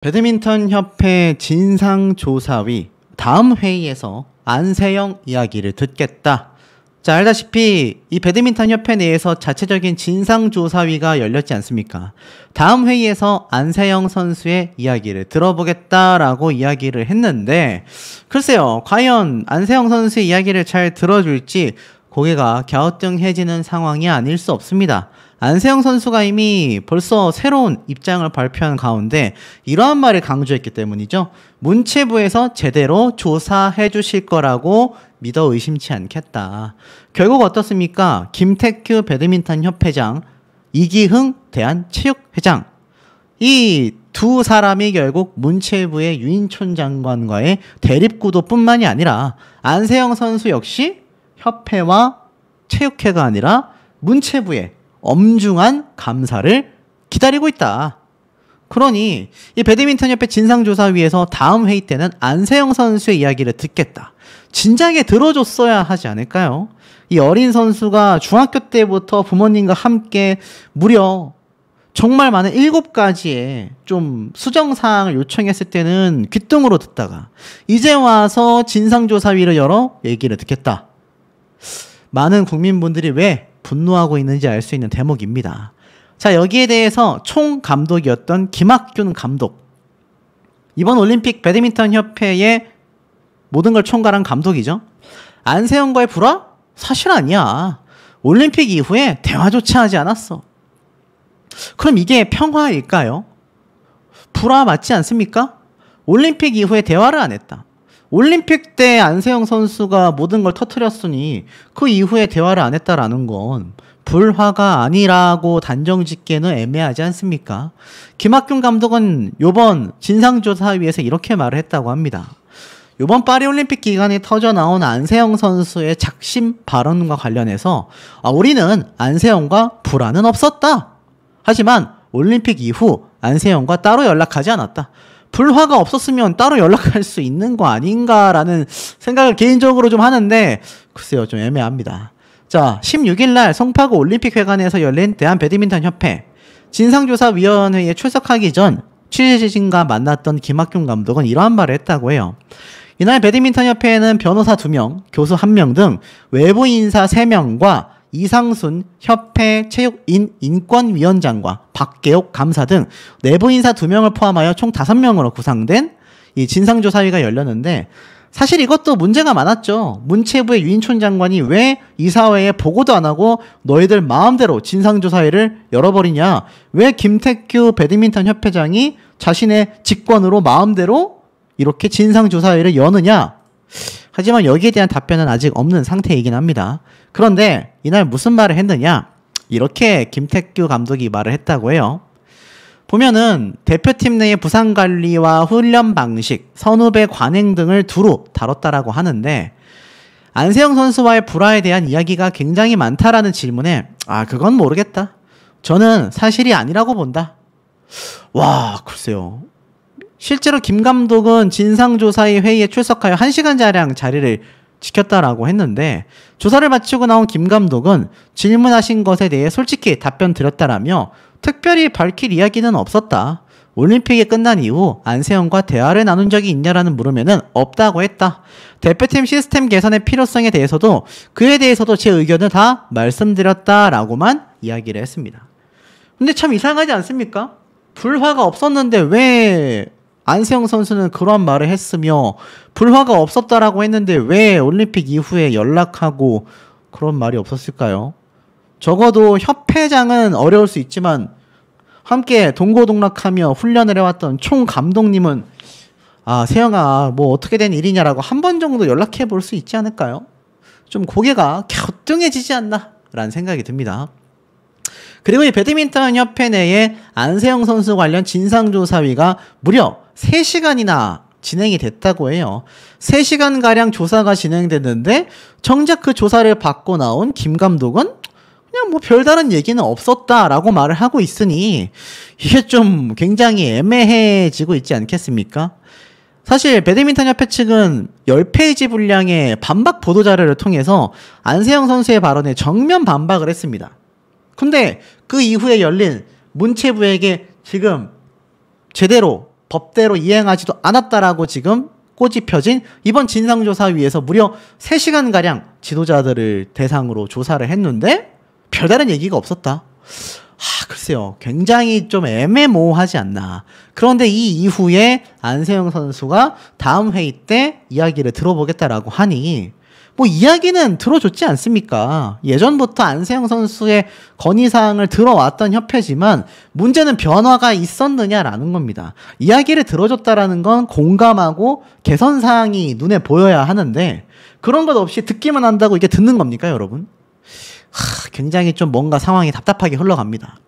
배드민턴 협회 진상조사위 다음 회의에서 안세영 이야기를 듣겠다. 자, 알다시피 이 배드민턴 협회 내에서 자체적인 진상조사위가 열렸지 않습니까? 다음 회의에서 안세영 선수의 이야기를 들어보겠다라고 이야기를 했는데, 글쎄요, 과연 안세영 선수의 이야기를 잘 들어줄지 고개가 갸우뚱해지는 상황이 아닐 수 없습니다. 안세영 선수가 이미 벌써 새로운 입장을 발표한 가운데 이러한 말을 강조했기 때문이죠. 문체부에서 제대로 조사해 주실 거라고 믿어 의심치 않겠다. 결국 어떻습니까? 김태규 배드민턴 협회장, 이기흥 대한체육회장, 이 두 사람이 결국 문체부의 유인촌 장관과의 대립구도뿐만이 아니라 안세영 선수 역시 협회와 체육회가 아니라 문체부의 엄중한 감사를 기다리고 있다. 그러니 이 배드민턴 협회 진상조사위에서 다음 회의 때는 안세영 선수의 이야기를 듣겠다. 진작에 들어줬어야 하지 않을까요? 이 어린 선수가 중학교 때부터 부모님과 함께 무려 정말 많은 7가지의 좀 수정사항을 요청했을 때는 귓등으로 듣다가 이제 와서 진상조사위를 열어 얘기를 듣겠다. 많은 국민분들이 왜 분노하고 있는지 알 수 있는 대목입니다. 자, 여기에 대해서 총감독이었던 김학균 감독, 이번 올림픽 배드민턴 협회의 모든 걸 총괄한 감독이죠. 안세영과의 불화? 사실 아니야. 올림픽 이후에 대화조차 하지 않았어. 그럼 이게 평화일까요? 불화 맞지 않습니까? 올림픽 이후에 대화를 안 했다. 올림픽 때 안세영 선수가 모든 걸 터뜨렸으니 그 이후에 대화를 안 했다라는 건 불화가 아니라고 단정짓기에는 애매하지 않습니까? 김학균 감독은 이번 진상조사위에서 이렇게 말을 했다고 합니다. 이번 파리올림픽 기간에 터져나온 안세영 선수의 작심 발언과 관련해서 우리는 안세영과 불화는 없었다. 하지만 올림픽 이후 안세영과 따로 연락하지 않았다. 불화가 없었으면 따로 연락할 수 있는 거 아닌가라는 생각을 개인적으로 좀 하는데, 글쎄요, 좀 애매합니다. 자, 16일 날 송파구 올림픽회관에서 열린 대한배드민턴협회 진상조사위원회에 출석하기 전 취재진과 만났던 김학균 감독은 이러한 말을 했다고 해요. 이날 배드민턴협회에는 변호사 2명, 교수 1명 등 외부 인사 3명과 이상순 협회 체육인 인권위원장과 박계옥 감사 등 내부 인사 2명을 포함하여 총 5명으로 구성된 이 진상조사위가 열렸는데, 사실 이것도 문제가 많았죠. 문체부의 유인촌 장관이 왜 이사회에 보고도 안 하고 너희들 마음대로 진상조사위를 열어버리냐, 왜 김태규 배드민턴 협회장이 자신의 직권으로 마음대로 이렇게 진상조사위를 여느냐. 하지만 여기에 대한 답변은 아직 없는 상태이긴 합니다. 그런데 이날 무슨 말을 했느냐, 이렇게 김태규 감독이 말을 했다고 해요. 보면은 대표팀 내의 부상관리와 훈련 방식, 선후배 관행 등을 두루 다뤘다라고 하는데, 안세영 선수와의 불화에 대한 이야기가 굉장히 많다라는 질문에 그건 모르겠다, 저는 사실이 아니라고 본다. 와, 글쎄요. 실제로 김 감독은 진상조사위 회의에 출석하여 1시간가량 자리를 지켰다라고 했는데, 조사를 마치고 나온 김 감독은 질문하신 것에 대해 솔직히 답변 드렸다라며 특별히 밝힐 이야기는 없었다. 올림픽이 끝난 이후 안세영과 대화를 나눈 적이 있냐라는 물으면은 없다고 했다. 대표팀 시스템 개선의 필요성에 대해서도 그에 대해서도 제 의견을 다 말씀드렸다라고만 이야기를 했습니다. 근데 참 이상하지 않습니까? 불화가 없었는데 왜 안세영 선수는 그런 말을 했으며, 불화가 없었다라고 했는데 왜 올림픽 이후에 연락하고 그런 말이 없었을까요? 적어도 협회장은 어려울 수 있지만 함께 동고동락하며 훈련을 해왔던 총감독님은 세영아, 뭐 어떻게 된 일이냐라고 한 번 정도 연락해 볼 수 있지 않을까요? 좀 고개가 갸우뚱해지지 않나 라는 생각이 듭니다. 그리고 이 배드민턴 협회 내에 안세영 선수 관련 진상조사위가 무려 3시간이나 진행이 됐다고 해요. 3시간가량 조사가 진행됐는데 정작 그 조사를 받고 나온 김 감독은 그냥 뭐 별다른 얘기는 없었다라고 말을 하고 있으니 이게 좀 굉장히 애매해지고 있지 않겠습니까? 사실 배드민턴 협회 측은 10페이지 분량의 반박 보도자료를 통해서 안세영 선수의 발언에 정면 반박을 했습니다. 근데 그 이후에 열린 문체부에게 지금 제대로 법대로 이행하지도 않았다라고 지금 꼬집혀진 이번 진상조사위에서 무려 3시간가량 지도자들을 대상으로 조사를 했는데 별다른 얘기가 없었다. 글쎄요. 굉장히 좀 애매모호하지 않나. 그런데 이 이후에 안세영 선수가 다음 회의 때 이야기를 들어보겠다라고 하니 뭐 이야기는 들어줬지 않습니까? 예전부터 안세영 선수의 건의사항을 들어왔던 협회지만 문제는 변화가 있었느냐라는 겁니다. 이야기를 들어줬다라는 건 공감하고 개선사항이 눈에 보여야 하는데 그런 것 없이 듣기만 한다고 이게 듣는 겁니까, 여러분? 굉장히 좀 뭔가 상황이 답답하게 흘러갑니다.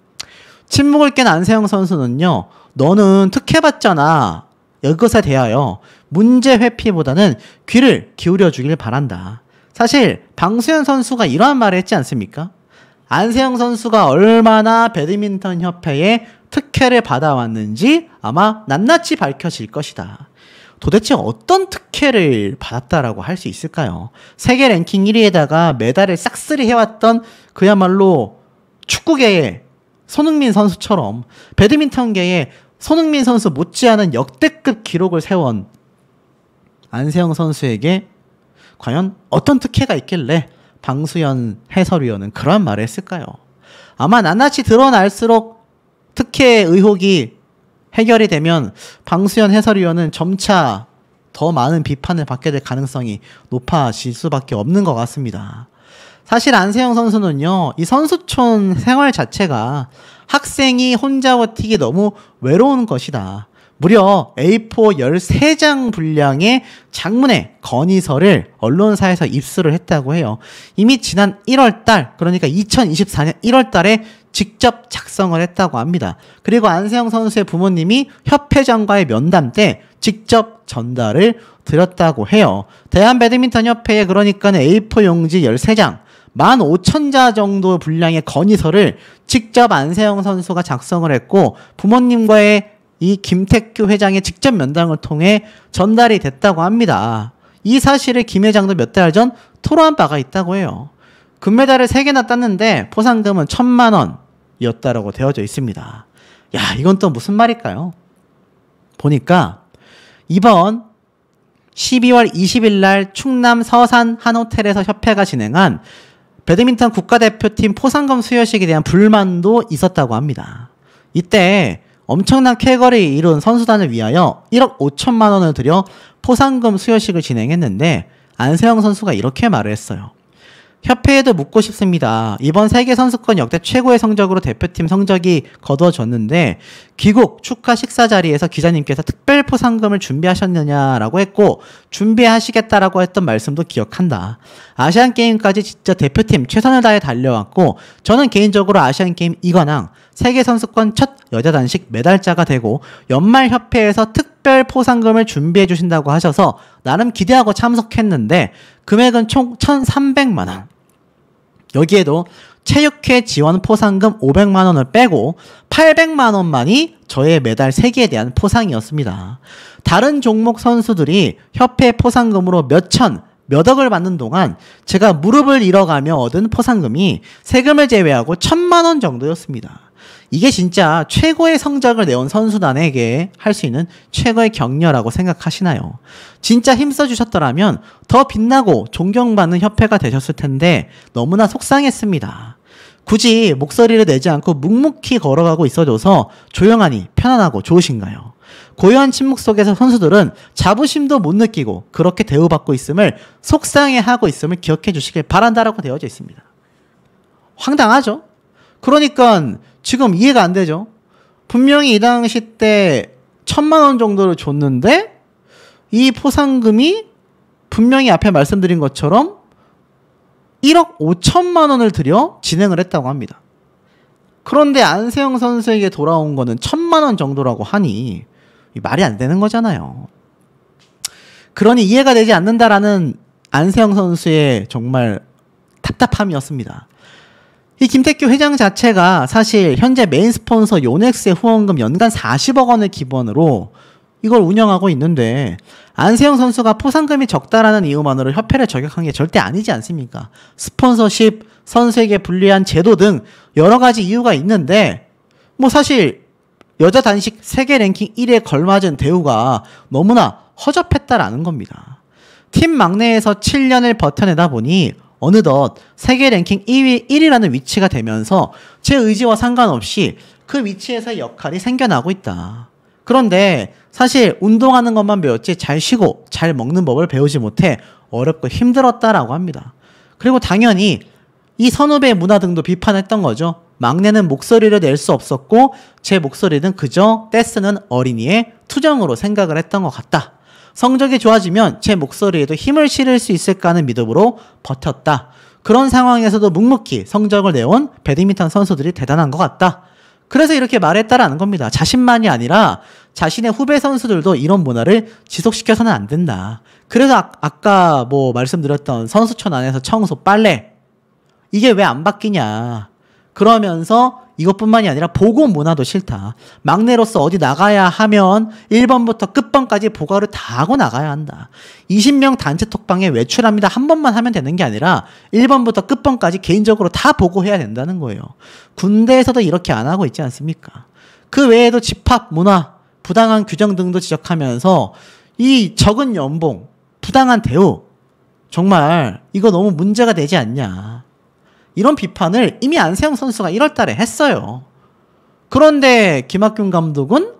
침묵을 깬 안세영 선수는요, 너는 특혜받잖아. 이것에 대하여 문제 회피보다는 귀를 기울여 주길 바란다. 사실 방수현 선수가 이러한 말을 했지 않습니까? 안세영 선수가 얼마나 배드민턴 협회에 특혜를 받아왔는지 아마 낱낱이 밝혀질 것이다. 도대체 어떤 특혜를 받았다라고 할 수 있을까요? 세계 랭킹 1위에다가 메달을 싹쓸이 해왔던 그야말로 축구계의 손흥민 선수처럼 배드민턴계의 손흥민 선수 못지않은 역대급 기록을 세운 안세영 선수에게 과연 어떤 특혜가 있길래 방수현 해설위원은 그런 말을 했을까요? 아마 낱낱이 드러날수록 특혜 의혹이 해결이 되면 방수현 해설위원은 점차 더 많은 비판을 받게 될 가능성이 높아질 수밖에 없는 것 같습니다. 사실 안세영 선수는요, 이 선수촌 생활 자체가 학생이 혼자 버티기 너무 외로운 것이다. 무려 A4 13장 분량의 장문의 건의서를 언론사에서 입수를 했다고 해요. 이미 지난 1월달, 그러니까 2024년 1월달에 직접 작성을 했다고 합니다. 그리고 안세영 선수의 부모님이 협회장과의 면담 때 직접 전달을 드렸다고 해요. 대한배드민턴협회에 그러니까 A4 용지 13장, 15,000자 정도 분량의 건의서를 직접 안세영 선수가 작성을 했고 부모님과의 이 김택규 회장의 직접 면담을 통해 전달이 됐다고 합니다. 이 사실을 김 회장도 몇 달 전 토로한 바가 있다고 해요. 금메달을 3개나 땄는데 포상금은 1,000만 원이었다라고 되어져 있습니다. 야, 이건 또 무슨 말일까요? 보니까 이번 12월 20일 날 충남 서산 한 호텔에서 협회가 진행한 배드민턴 국가대표팀 포상금 수여식에 대한 불만도 있었다고 합니다. 이때 엄청난 쾌거를 이룬 선수단을 위하여 1억 5천만 원을 들여 포상금 수여식을 진행했는데 안세영 선수가 이렇게 말을 했어요. 협회에도 묻고 싶습니다. 이번 세계선수권 역대 최고의 성적으로 대표팀 성적이 거둬졌는데 귀국 축하 식사 자리에서 기자님께서 특별 포상금을 준비하셨느냐라고 했고 준비하시겠다라고 했던 말씀도 기억한다. 아시안게임까지 진짜 대표팀 최선을 다해 달려왔고 저는 개인적으로 아시안게임 2관왕 세계선수권 첫 여자 단식 메달자가 되고 연말협회에서 특별 포상금을 준비해 주신다고 하셔서 나름 기대하고 참석했는데 금액은 총 1,300만 원. 여기에도 체육회 지원 포상금 500만 원을 빼고 800만 원만이 저의 메달 3개에 대한 포상이었습니다. 다른 종목 선수들이 협회 포상금으로 몇 억을 받는 동안 제가 무릎을 잃어가며 얻은 포상금이 세금을 제외하고 1,000만 원 정도였습니다. 이게 진짜 최고의 성적을 내온 선수단에게 할 수 있는 최고의 격려라고 생각하시나요? 진짜 힘써주셨더라면 더 빛나고 존경받는 협회가 되셨을 텐데 너무나 속상했습니다. 굳이 목소리를 내지 않고 묵묵히 걸어가고 있어줘서 조용하니 편안하고 좋으신가요? 고요한 침묵 속에서 선수들은 자부심도 못 느끼고 그렇게 대우받고 있음을 속상해하고 있음을 기억해 주시길 바란다라고 되어져 있습니다. 황당하죠? 그러니까 지금 이해가 안 되죠? 분명히 이 당시 때 1,000만 원 정도를 줬는데 이 포상금이 분명히 앞에 말씀드린 것처럼 1억 5천만 원을 들여 진행을 했다고 합니다. 그런데 안세영 선수에게 돌아온 거는 1,000만 원 정도라고 하니 말이 안 되는 거잖아요. 그러니 이해가 되지 않는다라는 안세영 선수의 정말 답답함이었습니다. 이 김택규 회장 자체가 사실 현재 메인 스폰서 요넥스의 후원금 연간 40억 원을 기본으로 이걸 운영하고 있는데 안세영 선수가 포상금이 적다라는 이유만으로 협회를 저격한 게 절대 아니지 않습니까? 스폰서십, 선수에게 불리한 제도 등 여러 가지 이유가 있는데 뭐 사실 여자 단식 세계 랭킹 1위에 걸맞은 대우가 너무나 허접했다라는 겁니다. 팀 막내에서 7년을 버텨내다 보니 어느덧 세계 랭킹 2위 1위라는 위치가 되면서 제 의지와 상관없이 그 위치에서의 역할이 생겨나고 있다. 그런데 사실 운동하는 것만 배웠지 잘 쉬고 잘 먹는 법을 배우지 못해 어렵고 힘들었다라고 합니다. 그리고 당연히 이 선후배 문화 등도 비판했던 거죠. 막내는 목소리를 낼 수 없었고 제 목소리는 그저 떼쓰는 어린이의 투정으로 생각을 했던 것 같다. 성적이 좋아지면 제 목소리에도 힘을 실을 수 있을까 하는 믿음으로 버텼다. 그런 상황에서도 묵묵히 성적을 내온 배드민턴 선수들이 대단한 것 같다. 그래서 이렇게 말했다라는 겁니다. 자신만이 아니라 자신의 후배 선수들도 이런 문화를 지속시켜서는 안 된다. 그래서 아까 뭐 말씀드렸던 선수촌 안에서 청소, 빨래 이게 왜 안 바뀌냐. 그러면서 이것뿐만이 아니라 보고 문화도 싫다. 막내로서 어디 나가야 하면 1번부터 끝번까지 보고를 다 하고 나가야 한다. 20명 단체 톡방에 외출합니다. 한 번만 하면 되는 게 아니라 1번부터 끝번까지 개인적으로 다 보고해야 된다는 거예요. 군대에서도 이렇게 안 하고 있지 않습니까? 그 외에도 집합 문화, 부당한 규정 등도 지적하면서 이 적은 연봉, 부당한 대우 정말 이거 너무 문제가 되지 않냐. 이런 비판을 이미 안세영 선수가 1월 달에 했어요. 그런데 김학균 감독은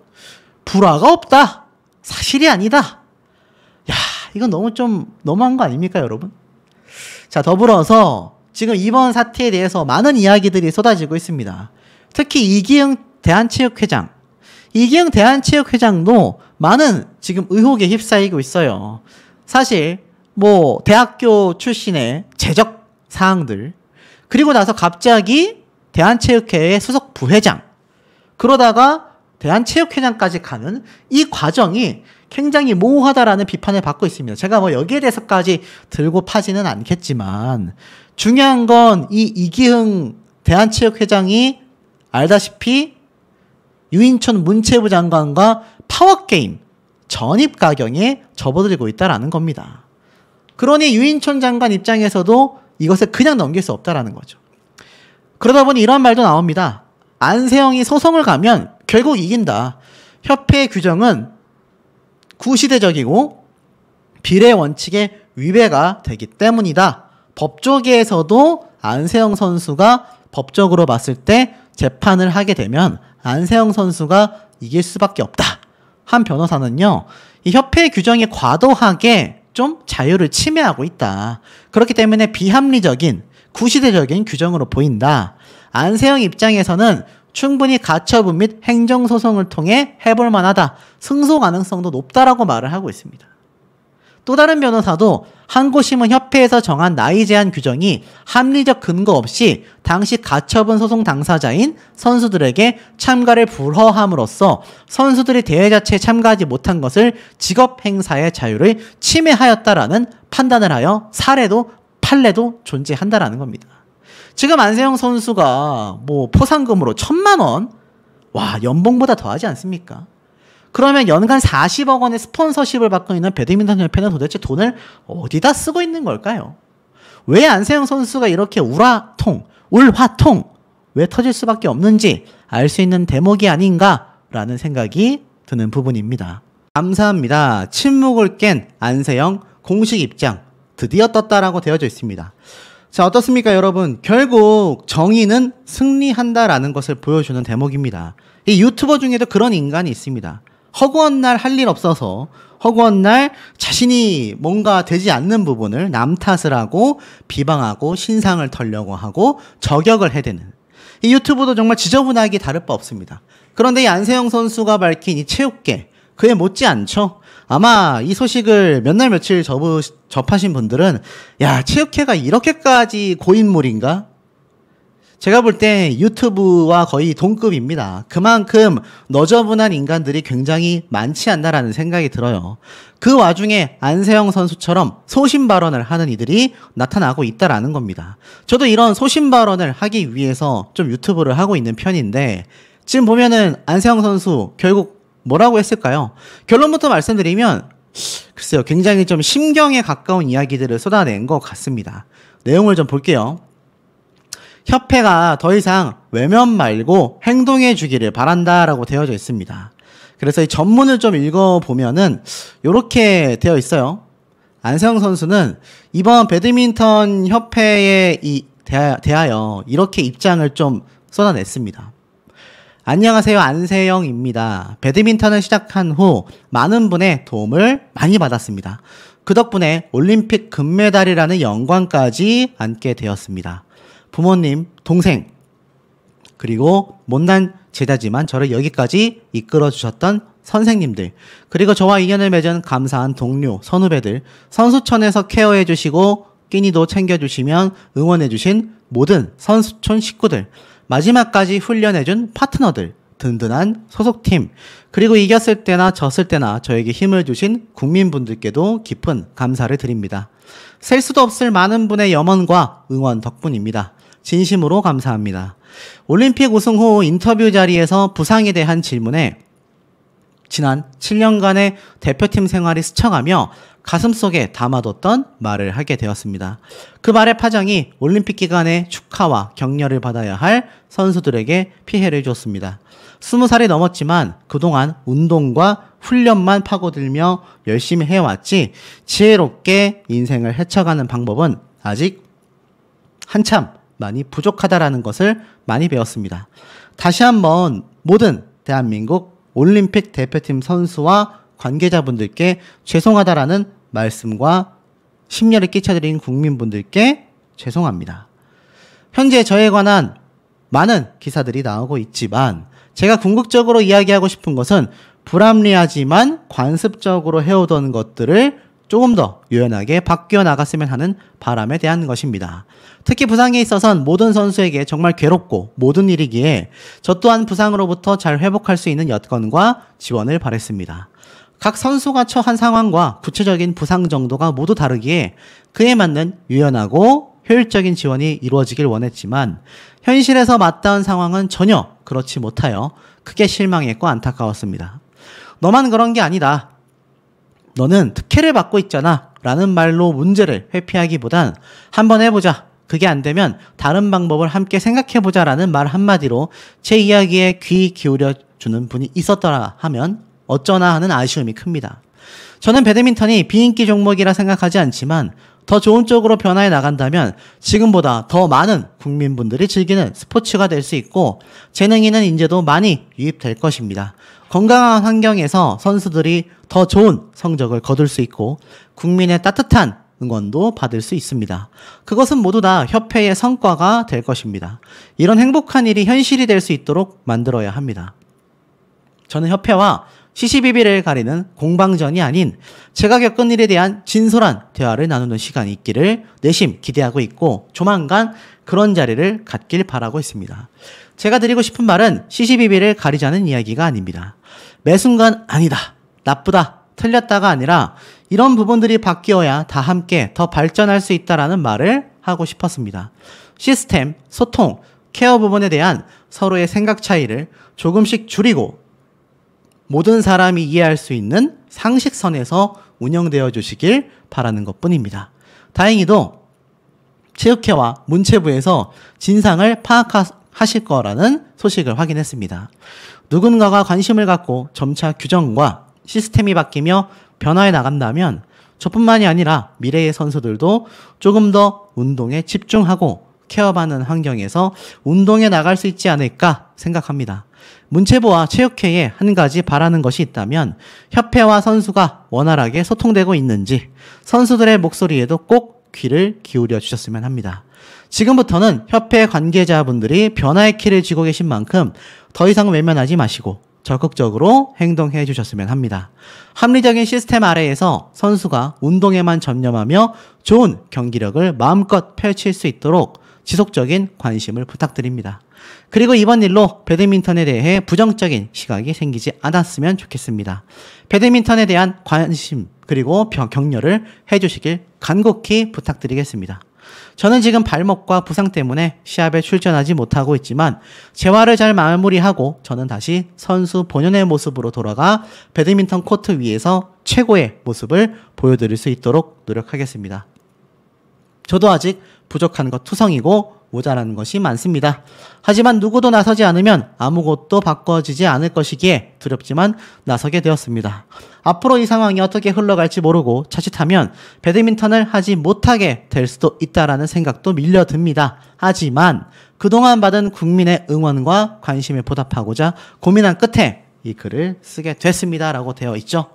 불화가 없다. 사실이 아니다. 야, 이건 너무 좀 너무한 거 아닙니까, 여러분? 자, 더불어서 지금 이번 사태에 대해서 많은 이야기들이 쏟아지고 있습니다. 특히 이기흥 대한체육회장. 이기흥 대한체육회장도 많은 지금 의혹에 휩싸이고 있어요. 사실 뭐 대학교 출신의 재적 사항들 그리고 나서 갑자기 대한체육회의 수석 부회장 그러다가 대한체육회장까지 가는 이 과정이 굉장히 모호하다라는 비판을 받고 있습니다. 제가 뭐 여기에 대해서까지 들고 파지는 않겠지만 중요한 건 이 이기흥 대한체육회장이 알다시피 유인촌 문체부 장관과 파워게임 전입가경에 접어들고 있다라는 겁니다. 그러니 유인촌 장관 입장에서도 이것을 그냥 넘길 수 없다라는 거죠. 그러다 보니 이런 말도 나옵니다. 안세영이 소송을 가면 결국 이긴다. 협회의 규정은 구시대적이고 비례 원칙에 위배가 되기 때문이다. 법조계에서도 안세영 선수가 법적으로 봤을 때 재판을 하게 되면 안세영 선수가 이길 수밖에 없다. 한 변호사는요. 이 협회의 규정이 과도하게 좀 자유를 침해하고 있다. 그렇기 때문에 비합리적인 구시대적인 규정으로 보인다. 안세영 입장에서는 충분히 가처분 및 행정소송을 통해 해볼 만하다. 승소 가능성도 높다라고 말을 하고 있습니다. 또 다른 변호사도 항고심은 협회에서 정한 나이 제한 규정이 합리적 근거 없이 당시 가처분 소송 당사자인 선수들에게 참가를 불허함으로써 선수들이 대회 자체에 참가하지 못한 것을 직업 행사의 자유를 침해하였다라는 판단을 하여 사례도 판례도 존재한다라는 겁니다. 지금 안세영 선수가 뭐 포상금으로 1,000만 원, 와 연봉보다 더하지 않습니까? 그러면 연간 40억 원의 스폰서십을 받고 있는 배드민턴 협회는 도대체 돈을 어디다 쓰고 있는 걸까요? 왜 안세영 선수가 이렇게 울화통 왜 터질 수밖에 없는지 알 수 있는 대목이 아닌가라는 생각이 드는 부분입니다. 감사합니다. 침묵을 깬 안세영 공식 입장 드디어 떴다라고 되어져 있습니다. 자, 어떻습니까, 여러분? 결국 정의는 승리한다라는 것을 보여주는 대목입니다. 이 유튜버 중에도 그런 인간이 있습니다. 허구한 날 할 일 없어서 허구한 날 자신이 뭔가 되지 않는 부분을 남 탓을 하고 비방하고 신상을 털려고 하고 저격을 해대는 이 유튜브도 정말 지저분하기 다를 바 없습니다. 그런데 이 안세영 선수가 밝힌 이 체육계 그에 못지않죠. 아마 이 소식을 몇 날 며칠 접하신 분들은 야 체육회가 이렇게까지 고인물인가? 제가 볼 때 유튜브와 거의 동급입니다. 그만큼 너저분한 인간들이 굉장히 많지 않나라는 생각이 들어요. 그 와중에 안세영 선수처럼 소신 발언을 하는 이들이 나타나고 있다라는 겁니다. 저도 이런 소신 발언을 하기 위해서 좀 유튜브를 하고 있는 편인데 지금 보면은 안세영 선수 결국 뭐라고 했을까요? 결론부터 말씀드리면 글쎄요. 굉장히 좀 심경에 가까운 이야기들을 쏟아낸 것 같습니다. 내용을 좀 볼게요. 협회가 더 이상 외면 말고 행동해 주기를 바란다라고 되어져 있습니다. 그래서 이 전문을 좀 읽어보면은 이렇게 되어 있어요. 안세영 선수는 이번 배드민턴 협회에 대하여 이렇게 입장을 좀 쏟아냈습니다. 안녕하세요, 안세영입니다. 배드민턴을 시작한 후 많은 분의 도움을 많이 받았습니다. 그 덕분에 올림픽 금메달이라는 영광까지 안게 되었습니다. 부모님, 동생, 그리고 못난 제자지만 저를 여기까지 이끌어 주셨던 선생님들, 그리고 저와 인연을 맺은 감사한 동료, 선후배들, 선수촌에서 케어해 주시고 끼니도 챙겨주시면 응원해 주신 모든 선수촌 식구들, 마지막까지 훈련해준 파트너들, 든든한 소속팀, 그리고 이겼을 때나 졌을 때나 저에게 힘을 주신 국민분들께도 깊은 감사를 드립니다. 셀 수도 없을 많은 분의 염원과 응원 덕분입니다. 진심으로 감사합니다. 올림픽 우승 후 인터뷰 자리에서 부상에 대한 질문에 지난 7년간의 대표팀 생활이 스쳐가며 가슴속에 담아뒀던 말을 하게 되었습니다. 그 말의 파장이 올림픽 기간에 축하와 격려를 받아야 할 선수들에게 피해를 줬습니다. 20살이 넘었지만 그동안 운동과 훈련만 파고들며 열심히 해왔지 지혜롭게 인생을 헤쳐가는 방법은 아직 한참 많이 부족하다라는 것을 많이 배웠습니다. 다시 한번 모든 대한민국 올림픽 대표팀 선수와 관계자분들께 죄송하다라는 말씀과 심려를 끼쳐드린 국민분들께 죄송합니다. 현재 저에 관한 많은 기사들이 나오고 있지만 제가 궁극적으로 이야기하고 싶은 것은 불합리하지만 관습적으로 해오던 것들을 조금 더 유연하게 바뀌어 나갔으면 하는 바람에 대한 것입니다. 특히 부상에 있어서는 모든 선수에게 정말 괴롭고 모든 일이기에 저 또한 부상으로부터 잘 회복할 수 있는 여건과 지원을 바랬습니다. 각 선수가 처한 상황과 구체적인 부상 정도가 모두 다르기에 그에 맞는 유연하고 효율적인 지원이 이루어지길 원했지만 현실에서 맞닿은 상황은 전혀 그렇지 못하여 크게 실망했고 안타까웠습니다. 너만 그런 게 아니다. 너는 특혜를 받고 있잖아 라는 말로 문제를 회피하기보단 한번 해보자. 그게 안 되면 다른 방법을 함께 생각해보자 라는 말 한마디로 제 이야기에 귀 기울여주는 분이 있었더라 하면 어쩌나 하는 아쉬움이 큽니다. 저는 배드민턴이 비인기 종목이라 생각하지 않지만 더 좋은 쪽으로 변화해 나간다면 지금보다 더 많은 국민분들이 즐기는 스포츠가 될 수 있고 재능 있는 인재도 많이 유입될 것입니다. 건강한 환경에서 선수들이 더 좋은 성적을 거둘 수 있고 국민의 따뜻한 응원도 받을 수 있습니다. 그것은 모두 다 협회의 성과가 될 것입니다. 이런 행복한 일이 현실이 될 수 있도록 만들어야 합니다. 저는 협회와 시시비비를 가리는 공방전이 아닌 제가 겪은 일에 대한 진솔한 대화를 나누는 시간이 있기를 내심 기대하고 있고 조만간 그런 자리를 갖길 바라고 있습니다. 제가 드리고 싶은 말은 시시비비를 가리자는 이야기가 아닙니다. 매 순간 아니다, 나쁘다, 틀렸다가 아니라 이런 부분들이 바뀌어야 다 함께 더 발전할 수 있다라는 말을 하고 싶었습니다. 시스템, 소통, 케어 부분에 대한 서로의 생각 차이를 조금씩 줄이고 모든 사람이 이해할 수 있는 상식선에서 운영되어 주시길 바라는 것뿐입니다. 다행히도 체육회와 문체부에서 진상을 파악하실 거라는 소식을 확인했습니다. 누군가가 관심을 갖고 점차 규정과 시스템이 바뀌며 변화해 나간다면 저뿐만이 아니라 미래의 선수들도 조금 더 운동에 집중하고 케어받는 환경에서 운동에 나갈 수 있지 않을까 생각합니다. 문체부와 체육회에 한 가지 바라는 것이 있다면 협회와 선수가 원활하게 소통되고 있는지 선수들의 목소리에도 꼭 귀를 기울여 주셨으면 합니다. 지금부터는 협회 관계자분들이 변화의 키를 쥐고 계신 만큼 더 이상 외면하지 마시고 적극적으로 행동해 주셨으면 합니다. 합리적인 시스템 아래에서 선수가 운동에만 전념하며 좋은 경기력을 마음껏 펼칠 수 있도록 지속적인 관심을 부탁드립니다. 그리고 이번 일로 배드민턴에 대해 부정적인 시각이 생기지 않았으면 좋겠습니다. 배드민턴에 대한 관심 그리고 격려를 해주시길 간곡히 부탁드리겠습니다. 저는 지금 발목과 부상 때문에 시합에 출전하지 못하고 있지만 재활을 잘 마무리하고 저는 다시 선수 본연의 모습으로 돌아가 배드민턴 코트 위에서 최고의 모습을 보여드릴 수 있도록 노력하겠습니다. 저도 아직 부족한 것 투성이고 모자라는 것이 많습니다. 하지만 누구도 나서지 않으면 아무것도 바꿔지지 않을 것이기에 두렵지만 나서게 되었습니다. 앞으로 이 상황이 어떻게 흘러갈지 모르고 자칫하면 배드민턴을 하지 못하게 될 수도 있다라는 생각도 밀려듭니다. 하지만 그동안 받은 국민의 응원과 관심에 보답하고자 고민한 끝에 이 글을 쓰게 됐습니다라고 되어 있죠.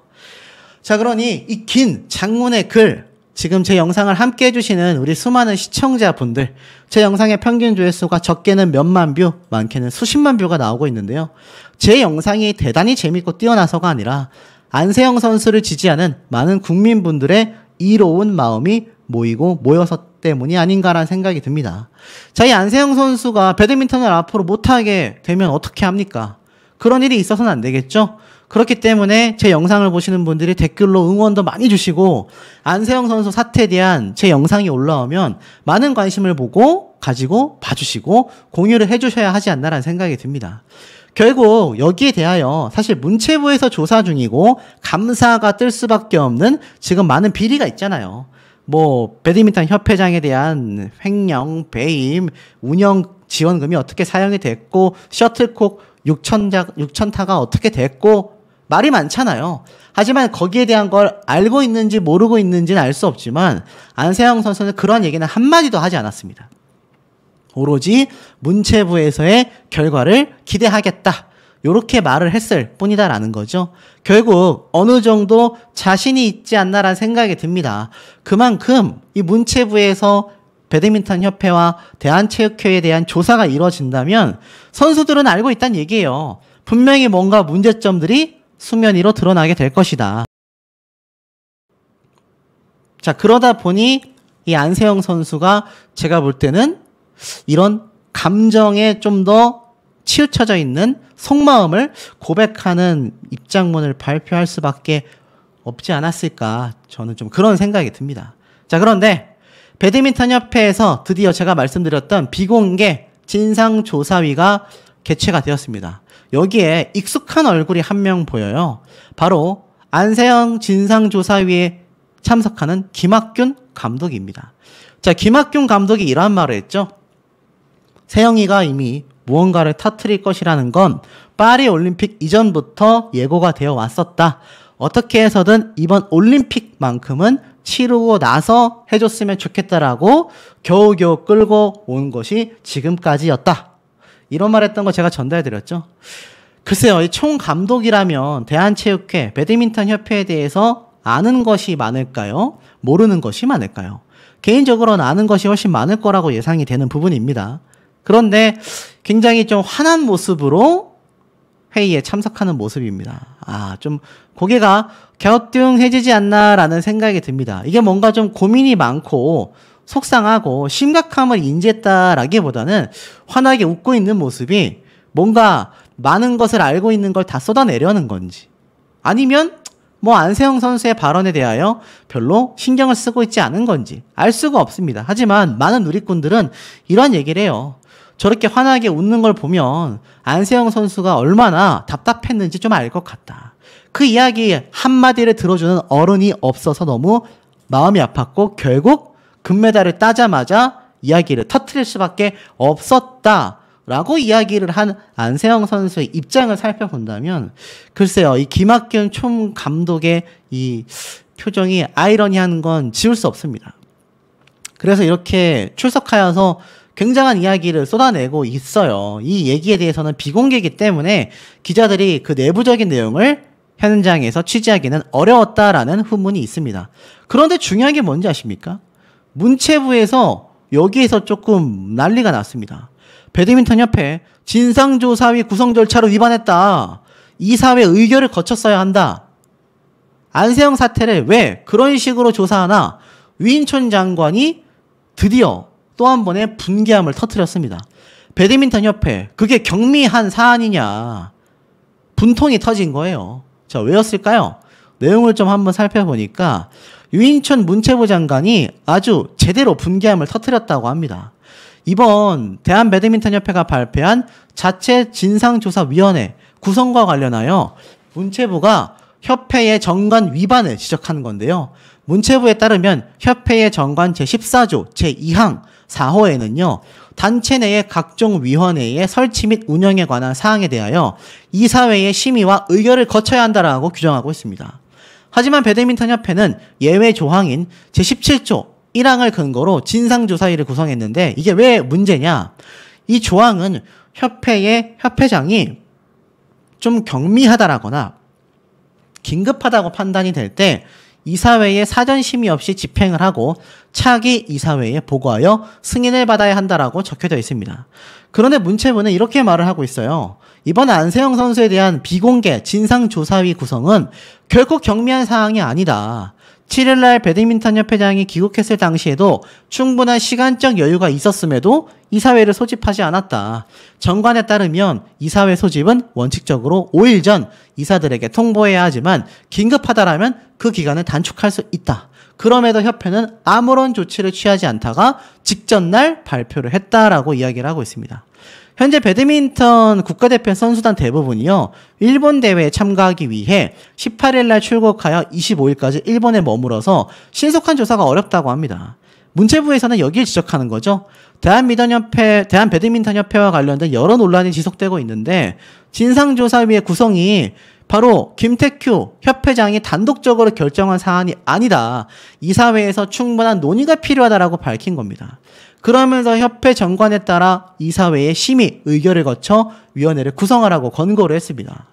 자, 그러니 이 긴 장문의 글, 지금 제 영상을 함께 해주시는 우리 수많은 시청자분들, 제 영상의 평균 조회수가 적게는 몇만 뷰, 많게는 수십만 뷰가 나오고 있는데요. 제 영상이 대단히 재밌고 뛰어나서가 아니라 안세영 선수를 지지하는 많은 국민분들의 이로운 마음이 모여서 때문이 아닌가라는 생각이 듭니다. 자, 이 안세영 선수가 배드민턴을 앞으로 못하게 되면 어떻게 합니까? 그런 일이 있어서는 안 되겠죠? 그렇기 때문에 제 영상을 보시는 분들이 댓글로 응원도 많이 주시고 안세영 선수 사태에 대한 제 영상이 올라오면 많은 관심을 가지고 봐주시고 공유를 해주셔야 하지 않나라는 생각이 듭니다. 결국 여기에 대하여 사실 문체부에서 조사 중이고 감사가 뜰 수밖에 없는 지금 많은 비리가 있잖아요. 뭐 배드민턴 협회장에 대한 횡령, 배임, 운영 지원금이 어떻게 사용이 됐고 셔틀콕 6,000타가 어떻게 됐고 말이 많잖아요. 하지만 거기에 대한 걸 알고 있는지 모르고 있는지는 알 수 없지만 안세영 선수는 그런 얘기는 한마디도 하지 않았습니다. 오로지 문체부에서의 결과를 기대하겠다. 이렇게 말을 했을 뿐이다라는 거죠. 결국 어느 정도 자신이 있지 않나라는 생각이 듭니다. 그만큼 이 문체부에서 배드민턴 협회와 대한체육회에 대한 조사가 이루어진다면 선수들은 알고 있다는 얘기예요. 분명히 뭔가 문제점들이 수면 위로 드러나게 될 것이다. 자, 그러다 보니 이 안세영 선수가 제가 볼 때는 이런 감정에 좀 더 치우쳐져 있는 속마음을 고백하는 입장문을 발표할 수밖에 없지 않았을까, 저는 좀 그런 생각이 듭니다. 자, 그런데 배드민턴 협회에서 드디어 제가 말씀드렸던 비공개 진상조사위가 개최가 되었습니다. 여기에 익숙한 얼굴이 한 명 보여요. 바로 안세영 진상조사위에 참석하는 김학균 감독입니다. 자, 김학균 감독이 이런 말을 했죠. 세영이가 이미 무언가를 터뜨릴 것이라는 건 파리 올림픽 이전부터 예고가 되어 왔었다. 어떻게 해서든 이번 올림픽만큼은 치르고 나서 해줬으면 좋겠다라고 겨우겨우 끌고 온 것이 지금까지였다. 이런 말 했던 거 제가 전달드렸죠. 글쎄요, 이 총감독이라면 대한체육회, 배드민턴 협회에 대해서 아는 것이 많을까요? 모르는 것이 많을까요? 개인적으로는 아는 것이 훨씬 많을 거라고 예상이 되는 부분입니다. 그런데 굉장히 좀 화난 모습으로 회의에 참석하는 모습입니다. 좀 고개가 갸우뚱해지지 않나라는 생각이 듭니다. 이게 뭔가 좀 고민이 많고 속상하고 심각함을 인지했다라기보다는 환하게 웃고 있는 모습이 뭔가 많은 것을 알고 있는 걸 다 쏟아내려는 건지, 아니면 뭐 안세영 선수의 발언에 대하여 별로 신경을 쓰고 있지 않은 건지 알 수가 없습니다. 하지만 많은 누리꾼들은 이런 얘기를 해요. 저렇게 환하게 웃는 걸 보면 안세영 선수가 얼마나 답답했는지 좀 알 것 같다. 그 이야기 한마디를 들어주는 어른이 없어서 너무 마음이 아팠고 결국 금메달을 따자마자 이야기를 터뜨릴 수밖에 없었다라고 이야기를 한 안세영 선수의 입장을 살펴본다면 글쎄요, 이 김학균 총감독의 이 표정이 아이러니한 건 지울 수 없습니다. 그래서 이렇게 출석하여서 굉장한 이야기를 쏟아내고 있어요. 이 얘기에 대해서는 비공개이기 때문에 기자들이 그 내부적인 내용을 현장에서 취재하기는 어려웠다라는 후문이 있습니다. 그런데 중요한 게 뭔지 아십니까? 문체부에서 여기에서 조금 난리가 났습니다. 배드민턴 협회 진상조사위 구성 절차를 위반했다. 이사회 의결을 거쳤어야 한다. 안세영 사태를 왜 그런 식으로 조사하나? 유인촌 장관이 드디어 또 한 번의 분개함을 터뜨렸습니다. 배드민턴 협회, 그게 경미한 사안이냐? 분통이 터진 거예요. 자, 왜였을까요? 내용을 좀 한번 살펴보니까 유인촌 문체부 장관이 아주 제대로 분개함을 터뜨렸다고 합니다. 이번 대한배드민턴협회가 발표한 자체 진상조사위원회 구성과 관련하여 문체부가 협회의 정관 위반을 지적하는 건데요. 문체부에 따르면 협회의 정관 제14조 제2항 4호에는요. 단체 내의 각종 위원회의 설치 및 운영에 관한 사항에 대하여 이사회의 심의와 의결을 거쳐야 한다라고 규정하고 있습니다. 하지만 배드민턴 협회는 예외 조항인 제17조 1항을 근거로 진상조사위를 구성했는데 이게 왜 문제냐? 이 조항은 협회의 협회장이 좀 경미하다라거나 긴급하다고 판단이 될 때 이사회의 사전 심의 없이 집행을 하고 차기 이사회에 보고하여 승인을 받아야 한다라고 적혀져 있습니다. 그런데 문체부는 이렇게 말을 하고 있어요. 이번 안세영 선수에 대한 비공개 진상조사위 구성은 결코 경미한 사항이 아니다. 7일날 배드민턴 협회장이 귀국했을 당시에도 충분한 시간적 여유가 있었음에도 이사회를 소집하지 않았다. 정관에 따르면 이사회 소집은 원칙적으로 5일 전 이사들에게 통보해야 하지만 긴급하다라면 그 기간을 단축할 수 있다. 그럼에도 협회는 아무런 조치를 취하지 않다가 직전날 발표를 했다라고 이야기를 하고 있습니다. 현재 배드민턴 국가대표 선수단 대부분이요. 일본 대회에 참가하기 위해 18일날 출국하여 25일까지 일본에 머물어서 신속한 조사가 어렵다고 합니다. 문체부에서는 여기를 지적하는 거죠. 대한배드민턴협회와 관련된 여러 논란이 지속되고 있는데 진상조사위의 구성이 바로 김태큐 협회장이 단독적으로 결정한 사안이 아니다. 이사회에서 충분한 논의가 필요하다라고 밝힌 겁니다. 그러면서 협회 정관에 따라 이사회의 심의, 의결을 거쳐 위원회를 구성하라고 권고를 했습니다.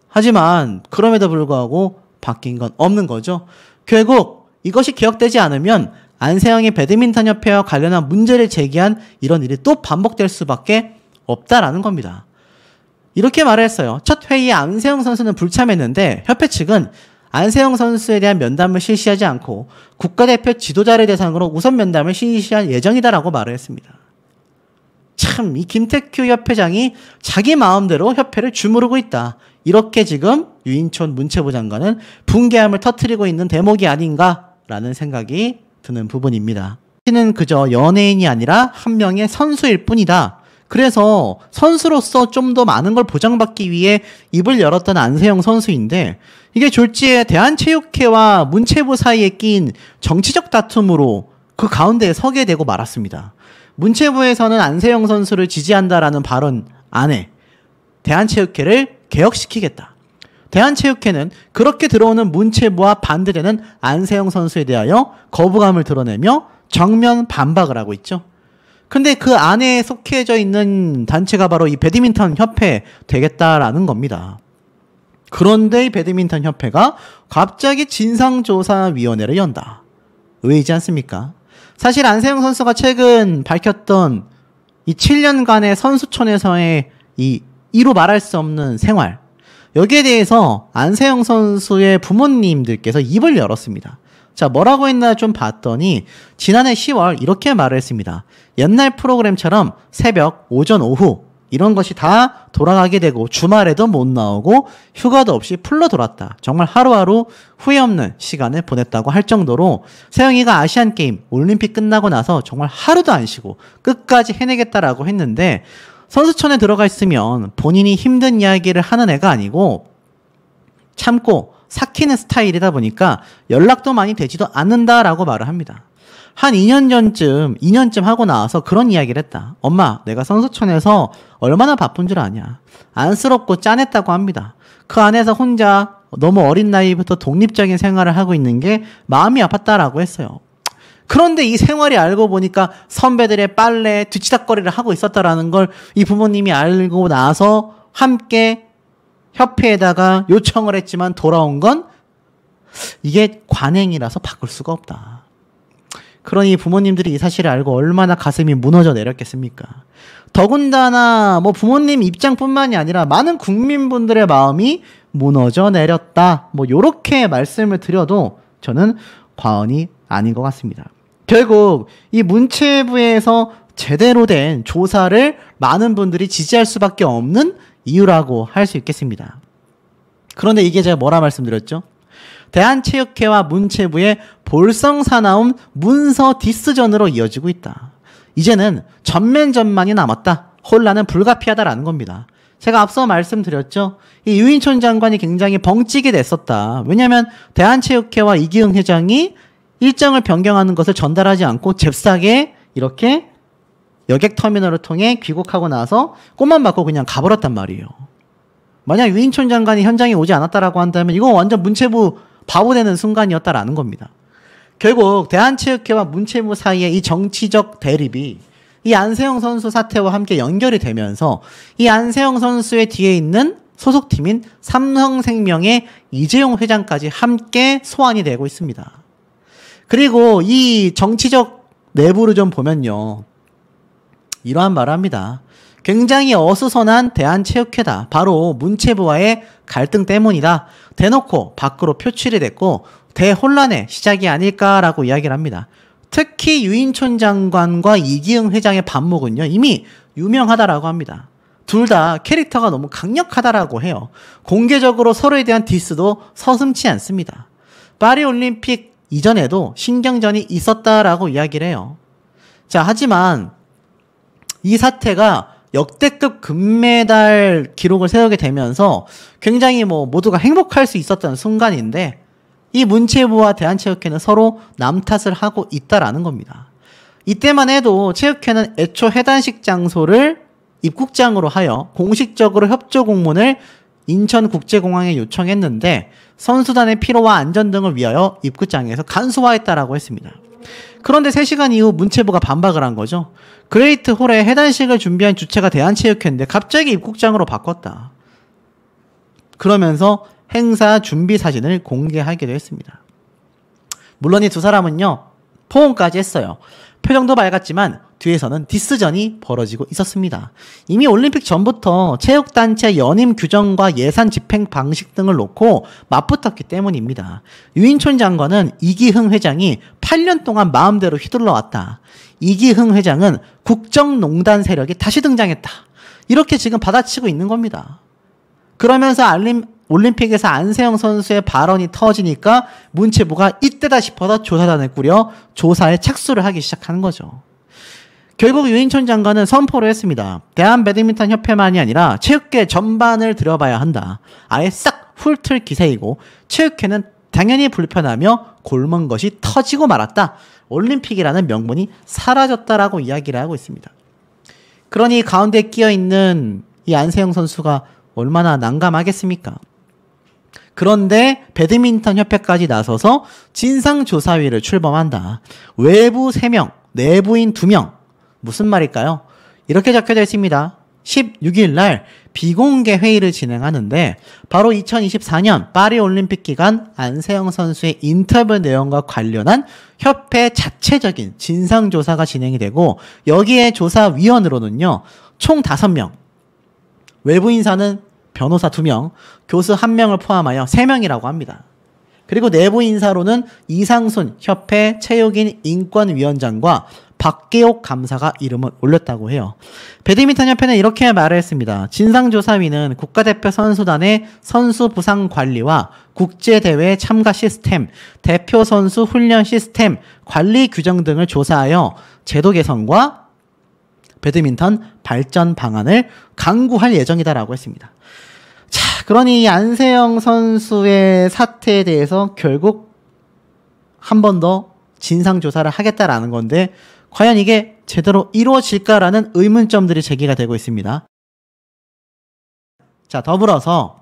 하지만 그럼에도 불구하고 바뀐 건 없는 거죠. 결국 이것이 기억되지 않으면 안세영이 배드민턴협회와 관련한 문제를 제기한 이런 일이 또 반복될 수밖에 없다라는 겁니다. 이렇게 말을 했어요. 첫 회의에 안세영 선수는 불참했는데 협회 측은 안세영 선수에 대한 면담을 실시하지 않고 국가대표 지도자를 대상으로 우선 면담을 실시할 예정이다라고 말을 했습니다. 참, 이 김태큐 협회장이 자기 마음대로 협회를 주무르고 있다. 이렇게 지금 유인촌 문체부 장관은 분개함을 터뜨리고 있는 대목이 아닌가라는 생각이 드는 부분입니다. 는 그저 연예인이 아니라 한 명의 선수일 뿐이다. 그래서 선수로서 좀 더 많은 걸 보장받기 위해 입을 열었던 안세영 선수인데 이게 졸지에 대한체육회와 문체부 사이에 끼인 정치적 다툼으로 그 가운데에 서게 되고 말았습니다. 문체부에서는 안세영 선수를 지지한다라는 발언 안에 대한체육회를 개혁시키겠다. 대한체육회는 그렇게 들어오는 문체부와 반대되는 안세영 선수에 대하여 거부감을 드러내며 정면 반박을 하고 있죠. 근데 그 안에 속해져 있는 단체가 바로 이 배드민턴 협회 되겠다라는 겁니다. 그런데 이 배드민턴 협회가 갑자기 진상조사위원회를 연다. 의외이지 않습니까? 사실 안세영 선수가 최근 밝혔던 이 7년간의 선수촌에서의 이 이루 말할 수 없는 생활, 여기에 대해서 안세영 선수의 부모님들께서 입을 열었습니다. 자, 뭐라고 했나 좀 봤더니 지난해 10월 이렇게 말을 했습니다. 옛날 프로그램처럼 새벽, 오전, 오후 이런 것이 다 돌아가게 되고 주말에도 못 나오고 휴가도 없이 풀러 돌았다. 정말 하루하루 후회 없는 시간을 보냈다고 할 정도로 세영이가 아시안게임, 올림픽 끝나고 나서 정말 하루도 안 쉬고 끝까지 해내겠다라고 했는데 선수촌에 들어가 있으면 본인이 힘든 이야기를 하는 애가 아니고 참고 삭히는 스타일이다 보니까 연락도 많이 되지도 않는다라고 말을 합니다. 한 2년쯤 하고 나와서 그런 이야기를 했다. 엄마, 내가 선수촌에서 얼마나 바쁜 줄 아냐. 안쓰럽고 짠했다고 합니다. 그 안에서 혼자 너무 어린 나이부터 독립적인 생활을 하고 있는 게 마음이 아팠다라고 했어요. 그런데 이 생활이 알고 보니까 선배들의 빨래, 뒤치다꺼리를 하고 있었다라는 걸 이 부모님이 알고 나서 함께 협회에다가 요청을 했지만 돌아온 건 이게 관행이라서 바꿀 수가 없다. 그러니 부모님들이 이 사실을 알고 얼마나 가슴이 무너져 내렸겠습니까? 더군다나 뭐 부모님 입장뿐만이 아니라 많은 국민분들의 마음이 무너져 내렸다. 뭐 요렇게 말씀을 드려도 저는 과언이 아닌 것 같습니다. 결국 이 문체부에서 제대로 된 조사를 많은 분들이 지지할 수밖에 없는 이유라고 할 수 있겠습니다. 그런데 이게 제가 뭐라 말씀드렸죠? 대한체육회와 문체부의 볼썽사나움 문서 디스전으로 이어지고 있다. 이제는 전면전만이 남았다. 혼란은 불가피하다라는 겁니다. 제가 앞서 말씀드렸죠. 이 유인촌 장관이 굉장히 벙찌게 됐었다. 왜냐하면 대한체육회와 이기흥 회장이 일정을 변경하는 것을 전달하지 않고 잽싸게 이렇게 여객터미널을 통해 귀국하고 나서 꽃만 받고 그냥 가버렸단 말이에요. 만약 유인촌 장관이 현장에 오지 않았다라고 한다면 이건 완전 문체부 바보 되는 순간이었다라는 겁니다. 결국 대한체육회와 문체부 사이의 이 정치적 대립이 이 안세영 선수 사태와 함께 연결이 되면서 이 안세영 선수의 뒤에 있는 소속팀인 삼성생명의 이재용 회장까지 함께 소환이 되고 있습니다. 그리고 이 정치적 내부를 좀 보면요. 이러한 말을 합니다. 굉장히 어수선한 대한체육회다. 바로 문체부와의 갈등 때문이다. 대놓고 밖으로 표출이 됐고 대혼란의 시작이 아닐까라고 이야기를 합니다. 특히 유인촌 장관과 이기흥 회장의 반목은요. 이미 유명하다라고 합니다. 둘 다 캐릭터가 너무 강력하다라고 해요. 공개적으로 서로에 대한 디스도 서슴지 않습니다. 파리올림픽 이전에도 신경전이 있었다라고 이야기를 해요. 자, 하지만 이 사태가 역대급 금메달 기록을 세우게 되면서 굉장히 모두가 행복할 수 있었던 순간인데 이 문체부와 대한체육회는 서로 남 탓을 하고 있다라는 겁니다. 이때만 해도 체육회는 애초 해단식 장소를 입국장으로 하여 공식적으로 협조 공문을 인천국제공항에 요청했는데 선수단의 피로와 안전 등을 위하여 입국장에서 간소화했다라고 했습니다. 그런데 3시간 이후 문체부가 반박을 한 거죠. 그레이트 홀에 해단식을 준비한 주체가 대한체육회인데 갑자기 입국장으로 바꿨다. 그러면서 행사 준비 사진을 공개하기도 했습니다. 물론 이 두 사람은요. 포옹까지 했어요. 표정도 밝았지만 뒤에서는 디스전이 벌어지고 있었습니다. 이미 올림픽 전부터 체육단체 연임 규정과 예산 집행 방식 등을 놓고 맞붙었기 때문입니다. 유인촌 장관은 이기흥 회장이 8년 동안 마음대로 휘둘러왔다. 이기흥 회장은 국정농단 세력이 다시 등장했다. 이렇게 지금 받아치고 있는 겁니다. 그러면서 올림픽에서 안세영 선수의 발언이 터지니까 문체부가 이때다 싶어서 조사단을 꾸려 조사에 착수를 하기 시작하는 거죠. 결국 유인촌 장관은 선포를 했습니다. 대한배드민턴협회만이 아니라 체육계 전반을 들여봐야 한다. 아예 싹 훑을 기세이고 체육회는 당연히 불편하며 골문 것이 터지고 말았다. 올림픽이라는 명분이 사라졌다라고 이야기를 하고 있습니다. 그러니 가운데 끼어있는 이 안세영 선수가 얼마나 난감하겠습니까? 그런데 배드민턴협회까지 나서서 진상조사위를 출범한다. 외부 3명, 내부인 2명. 무슨 말일까요? 이렇게 적혀져 있습니다. 16일 날 비공개 회의를 진행하는데 바로 2024년 파리올림픽 기간 안세영 선수의 인터뷰 내용과 관련한 협회 자체적인 진상조사가 진행이 되고 여기에 조사위원으로는요. 총 5명, 외부 인사는 변호사 2명, 교수 1명을 포함하여 3명이라고 합니다. 그리고 내부 인사로는 이상순 협회 체육인 인권위원장과 박계옥 감사가 이름을 올렸다고 해요. 배드민턴협회는 이렇게 말을 했습니다. 진상조사위는 국가대표 선수단의 선수 부상 관리와 국제대회 참가 시스템, 대표 선수 훈련 시스템, 관리 규정 등을 조사하여 제도 개선과 배드민턴 발전 방안을 강구할 예정이다라고 했습니다. 자, 그러니 안세영 선수의 사태에 대해서 결국 한 번 더 진상조사를 하겠다라는 건데 과연 이게 제대로 이루어질까라는 의문점들이 제기가 되고 있습니다. 자, 더불어서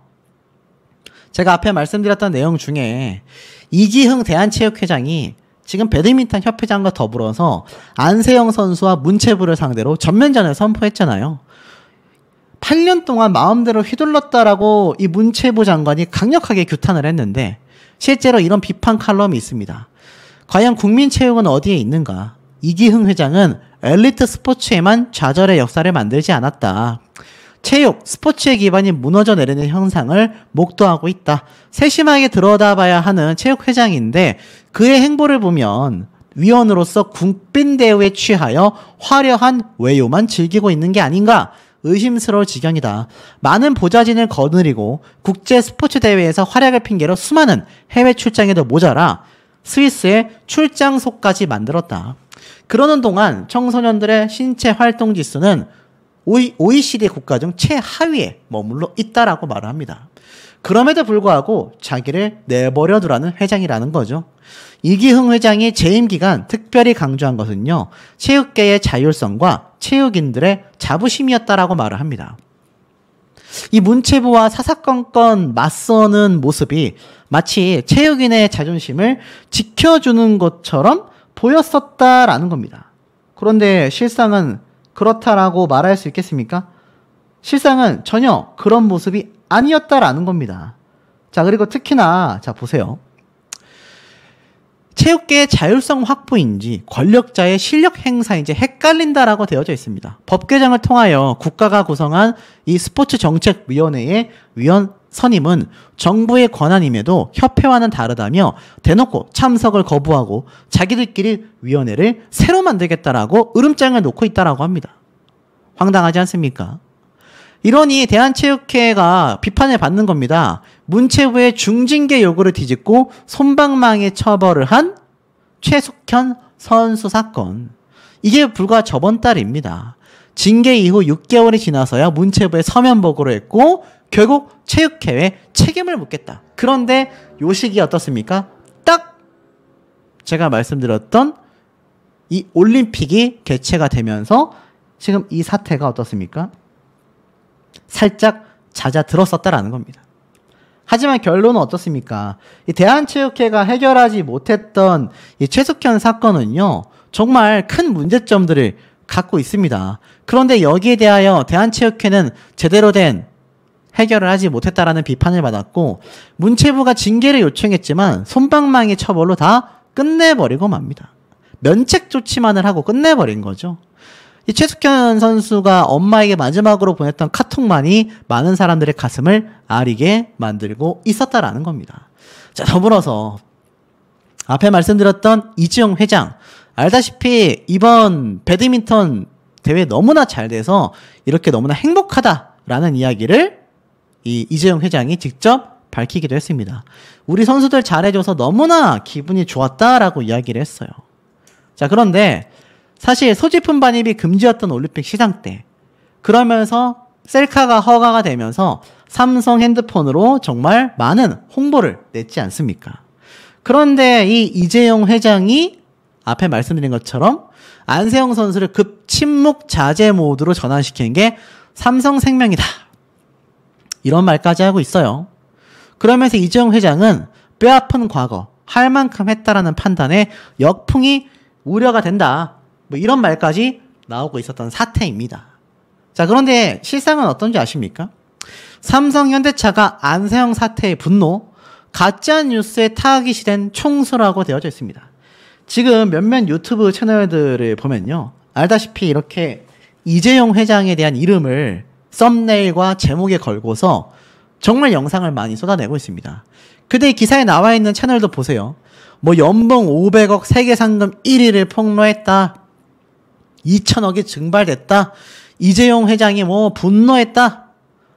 제가 앞에 말씀드렸던 내용 중에 이기흥 대한체육회장이 지금 배드민턴 협회장과 더불어서 안세영 선수와 문체부를 상대로 전면전을 선포했잖아요. 8년 동안 마음대로 휘둘렀다라고 이 문체부 장관이 강력하게 규탄을 했는데 실제로 이런 비판 칼럼이 있습니다. 과연 국민체육은 어디에 있는가? 이기흥 회장은 엘리트 스포츠에만 좌절의 역사를 만들지 않았다. 체육, 스포츠의 기반이 무너져 내리는 현상을 목도하고 있다. 세심하게 들여다봐야 하는 체육회장인데 그의 행보를 보면 위원으로서 국빈대우에 취하여 화려한 외유만 즐기고 있는 게 아닌가 의심스러울 지경이다. 많은 보좌진을 거느리고 국제 스포츠 대회에서 활약을 핑계로 수많은 해외 출장에도 모자라 스위스의 출장소까지 만들었다. 그러는 동안 청소년들의 신체 활동 지수는 OECD 국가 중 최하위에 머물러 있다라고 말을 합니다. 그럼에도 불구하고 자기를 내버려 두라는 회장이라는 거죠. 이기흥 회장이 재임 기간 특별히 강조한 것은요, 체육계의 자율성과 체육인들의 자부심이었다라고 말을 합니다. 이 문체부와 사사건건 맞서는 모습이 마치 체육인의 자존심을 지켜주는 것처럼 보였었다라는 겁니다. 그런데 실상은 그렇다라고 말할 수 있겠습니까? 실상은 전혀 그런 모습이 아니었다라는 겁니다. 자, 그리고 특히나 자 보세요. 체육계의 자율성 확보인지 권력자의 실력 행사인지 헷갈린다라고 되어져 있습니다. 법 개정을 통하여 국가가 구성한 이 스포츠정책위원회의 위원 선임은 정부의 권한임에도 협회와는 다르다며 대놓고 참석을 거부하고 자기들끼리 위원회를 새로 만들겠다라고 으름장을 놓고 있다라고 합니다. 황당하지 않습니까? 이러니 대한체육회가 비판을 받는 겁니다. 문체부의 중징계 요구를 뒤집고 솜방망이 처벌을 한 최숙현 선수 사건. 이게 불과 저번 달입니다. 징계 이후 6개월이 지나서야 문체부에 서면 보고를 했고 결국 체육회에 책임을 묻겠다. 그런데 요 시기 어떻습니까? 딱 제가 말씀드렸던 이 올림픽이 개최가 되면서 지금 이 사태가 어떻습니까? 살짝 잦아들었었다라는 겁니다. 하지만 결론은 어떻습니까? 이 대한체육회가 해결하지 못했던 이 최숙현 사건은요, 정말 큰 문제점들을 갖고 있습니다. 그런데 여기에 대하여 대한체육회는 제대로 된 해결을 하지 못했다라는 비판을 받았고, 문체부가 징계를 요청했지만 솜방망이 처벌로 다 끝내버리고 맙니다. 면책 조치만을 하고 끝내버린 거죠. 이 최숙현 선수가 엄마에게 마지막으로 보냈던 카톡만이 많은 사람들의 가슴을 아리게 만들고 있었다라는 겁니다. 자, 더불어서 앞에 말씀드렸던 이지용 회장, 알다시피 이번 배드민턴 대회 너무나 잘 돼서 이렇게 너무나 행복하다라는 이야기를 이 이재용 회장이 직접 밝히기도 했습니다. 우리 선수들 잘해줘서 너무나 기분이 좋았다라고 이야기를 했어요. 자, 그런데 사실 소지품 반입이 금지였던 올림픽 시상 때, 그러면서 셀카가 허가가 되면서 삼성 핸드폰으로 정말 많은 홍보를 냈지 않습니까? 그런데 이 이재용 회장이 앞에 말씀드린 것처럼 안세영 선수를 급 침묵 자제 모드로 전환시킨 게 삼성생명이다, 이런 말까지 하고 있어요. 그러면서 이재용 회장은 뼈아픈 과거, 할 만큼 했다라는 판단에 역풍이 우려가 된다, 뭐 이런 말까지 나오고 있었던 사태입니다. 자, 그런데 실상은 어떤지 아십니까? 삼성 현대차가 안세영 사태의 분노, 가짜 뉴스에 타깃이 총수라고 되어져 있습니다. 지금 몇몇 유튜브 채널들을 보면요, 알다시피 이렇게 이재용 회장에 대한 이름을 썸네일과 제목에 걸고서 정말 영상을 많이 쏟아내고 있습니다. 근데 이 기사에 나와 있는 채널도 보세요. 뭐 연봉 500억 세계 상금 1위를 폭로했다, 2천억이 증발됐다, 이재용 회장이 뭐 분노했다,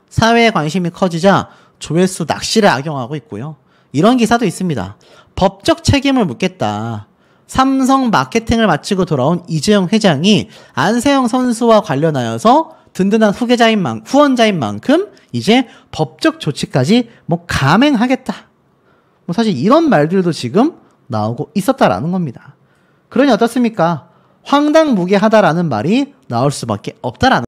사회의 관심이 커지자 조회수 낚시를 악용하고 있고요. 이런 기사도 있습니다. 법적 책임을 묻겠다. 삼성 마케팅을 마치고 돌아온 이재용 회장이 안세영 선수와 관련하여서 든든한 후원자인 만큼 이제 법적 조치까지 뭐 감행하겠다. 뭐 사실 이런 말들도 지금 나오고 있었다라는 겁니다. 그러니 어떻습니까? 황당무계하다라는 말이 나올 수밖에 없다라는